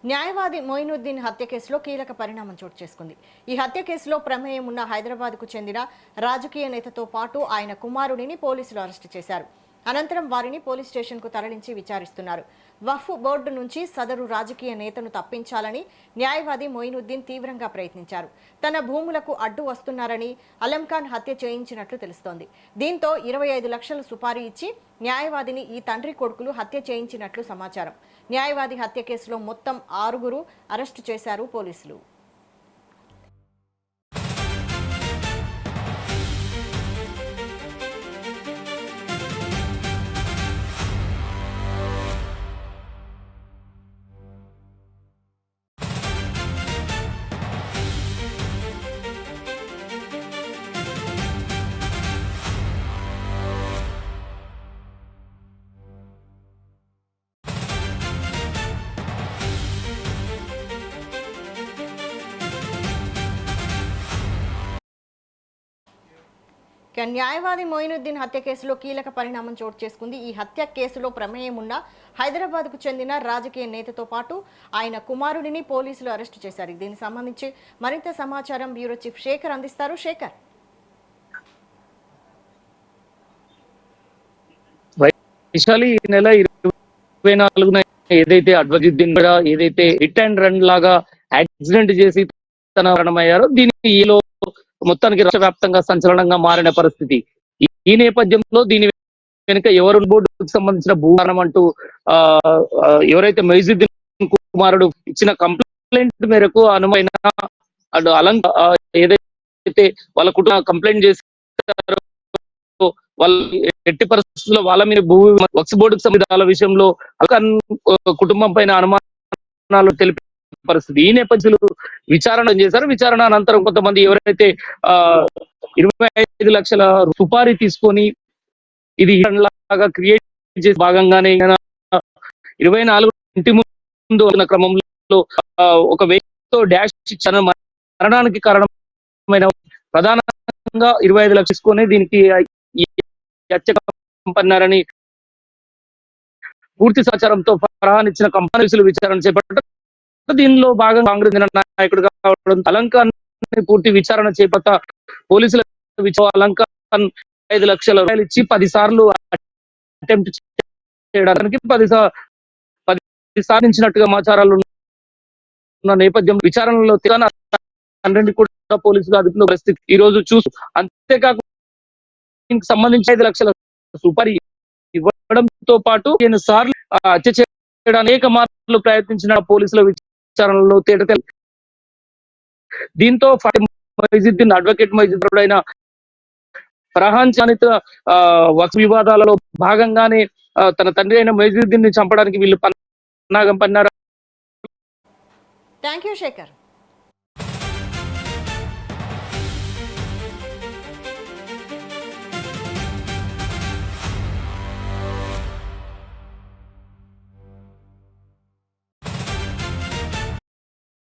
న్యాయవాది మొయినుద్దీన్ హత్య కేసులో కీలక పరిణామం చోటు చేసుకుంది. ఈ హత్య కేసులో ప్రమేయం ఉన్న హైదరాబాద్కు చెందిన రాజకీయ నేతతో పాటు ఆయన కుమారుడిని పోలీసులు అరెస్టు చేశారు. అనంతరం వారిని పోలీస్ స్టేషన్కు తరలించి విచారిస్తున్నారు. వక్ఫ్ బోర్డు నుంచి సదరు రాజకీయ నేతను తప్పించాలని న్యాయవాది మొయినుద్దీన్ తీవ్రంగా ప్రయత్నించారు. తన భూములకు అడ్డు వస్తున్నారని అలంఖాన్ హత్య చేయించినట్లు తెలుస్తోంది. దీంతో 25 లక్షల సుపారీ ఇచ్చి న్యాయవాదిని ఈ తండ్రి కొడుకులు హత్య చేయించినట్లు సమాచారం. న్యాయవాది హత్య కేసులో మొత్తం 6 అరెస్టు చేశారు పోలీసులు. న్యాయవాది మొయినుద్దీన్ హత్య కేసులో కీలక పరిణామం చోటు చేసుకుంది. ఈ హత్య కేసులో ప్రమేయం ఉన్న హైదరాబాద్కు చెందిన రాజకీయ నేతతో పాటు ఆయన కుమారుడిని పోలీసులు అరెస్టు చేశారు. దీనికి సంబంధించి మరింత సమాచారం బ్యూరో చీఫ్ శేఖర్ అందిస్తారు. శేఖర్, వైశాలి ఈ నెల 24న ఏదైతే అద్వజుద్దీన్ కూడా ఏదైతే హిట్ అండ్ రన్ లాగా యాక్సిడెంట్ చేసి తన మరణమయ్యారో దీనికి ఈలో మొత్తానికి రాష్ట్ర వ్యాప్తంగా సంచలనంగా మారిన పరిస్థితి. ఈ నేపథ్యంలో దీని వెనుక ఎవరు బోర్డుకు సంబంధించిన భూమానం అంటూ ఎవరైతే మొయినుద్దీన్ కుమారుడు ఇచ్చిన కంప్లైంట్ మేరకు అనుమైన ఏదైతే వాళ్ళ కుటుంబ కంప్లైంట్ చేశారో వాళ్ళ ఎట్టి పరిస్థితుల్లో వాళ్ళ మీద వక్ఫ్ బోర్డుకు సంబంధించిన విషయంలో కుటుంబం పైన అనుమానాలు తెలిపే పరిస్థితి. ఈ నేపథ్యంలో విచారణ చేశారు. విచారణ అనంతరం కొంతమంది ఎవరైతే 25 లక్షల సుపారీ తీసుకొని ఇది లాగా క్రియేట్ చేసే భాగంగానే 24 ఇంటి ముందు ఉన్న క్రమంలో ఒక వ్యక్తితో డాష్ ఇచ్చిన మరణానికి కారణమైన ప్రధానంగా 25 లక్షలు తీసుకొని దీనికి హత్య పన్నారని పూర్తి సమాచారంతో ఫర్హాన్ ఇచ్చిన కంపెనీలు విచారణ చేపట్టారు. దీనిలో భాగంగా కాంగ్రెస్ నాయకుడు కావడం అలంఖాన్ పూర్తి విచారణ చేపట్ట పోలీసుల అలంఖాన్ 5 లక్షల రూపాయలు ఇచ్చి 10 సార్లు అటెంప్ట్ చేయడానికి 10 సాధించినట్టుగా సమాచారాలు ఉన్న నేపథ్యంలో విచారణలో తండ్రిని కూడా పోలీసులు అదుపులో పరిస్థితి ఈ రోజు అంతేకాకుండా దీనికి సంబంధించి 5 లక్షల సుపారీ ఇవ్వడంతో పాటు 5 సార్లు హత్య చేయడానికి అనేక మార్లు ప్రయత్నించిన పోలీసుల విచారణలో తేట. దీంతో మొయినుద్దీన్ అడ్వకేట్ మొయినుద్దీన్ అయిన ఫర్హాన్ చానిత వక్ఫ్ వివాదాలలో భాగంగానే తన తండ్రి అయిన మొయినుద్దీన్ ని చంపడానికి వీళ్ళు పన్నాగం పన్నారు. థాంక్యూ శేఖర్.